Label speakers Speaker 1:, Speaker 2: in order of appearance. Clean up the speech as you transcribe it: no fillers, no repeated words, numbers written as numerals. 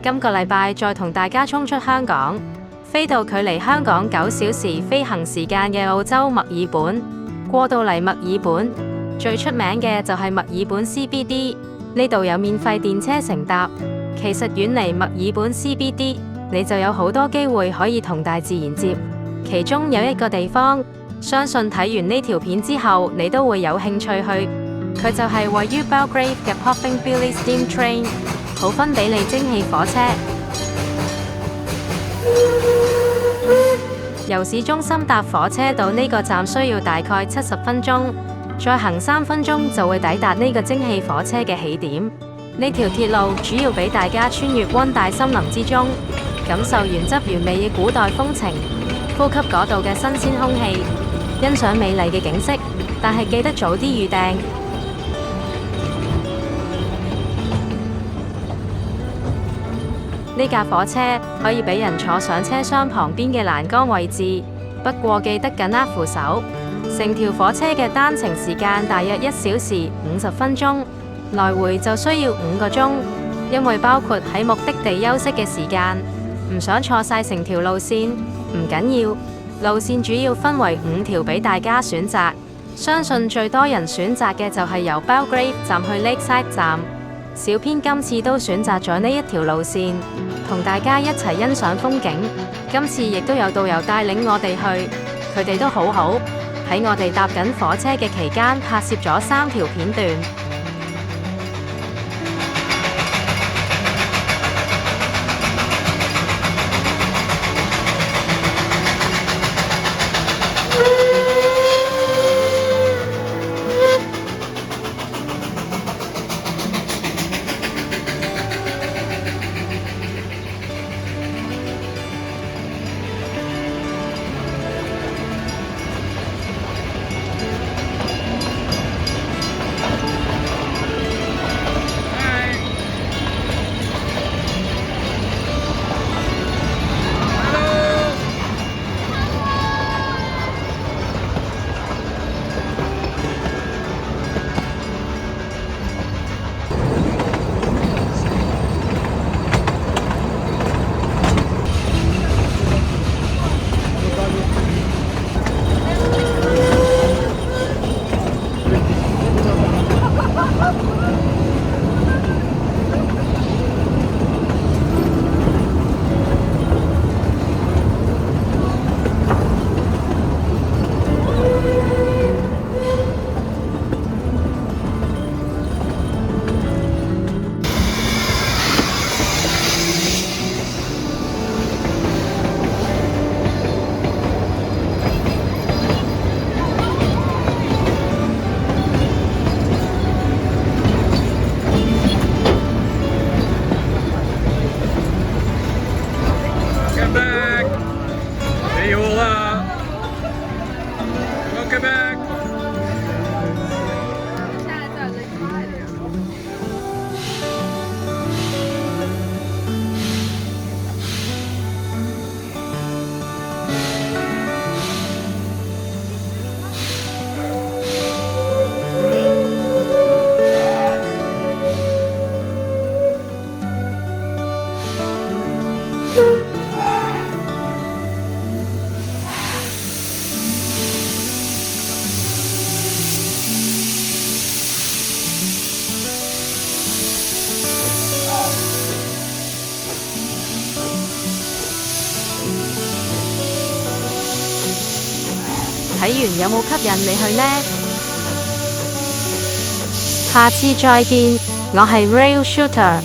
Speaker 1: 今個禮拜再同大家衝出香港，飛到距離香港9小時飛行時間嘅澳洲墨爾本。過到嚟墨爾本，最出名嘅就係墨爾本 CBD， 呢度有免費電車乘搭。其實遠離墨爾本 CBD， 你就有好多機會可以同大自然接。其中有一個地方，相信睇完呢條片之後，你都會有興趣去。佢就係位於 Belgrave 嘅 Popping Billy Steam Train， 好分比利蒸汽火車。由市中心搭火車到呢個站需要大概70分鐘，再行3分鐘就會抵達呢個蒸汽火車嘅起點。呢條鐵路主要俾大家穿越溫帶森林之中，感受原汁原味嘅古代風情，呼吸嗰度嘅新鮮空氣，欣賞美麗嘅景色。但係記得早啲預訂。呢架火車可以俾人坐上車廂旁邊嘅欄杆位置，不過記得緊握扶手。成條火車嘅單程時間大約1小時50分鐘，來回就需要5個鐘，因為包括喺目的地休息嘅時間。唔想錯晒成條路線，唔緊要，路線主要分為5條俾大家選擇。相信最多人選擇嘅就係由 Belgrave 站去 Lakeside 站。小編今次都選擇咗呢一條路線，同大家一齊欣賞風景。今次亦都有導遊帶領我哋去，佢哋都好好，喺我哋搭緊火車嘅期間拍攝咗3條片段。睇完有冇吸引你去呢？下次再見，我係 Rail Shooter。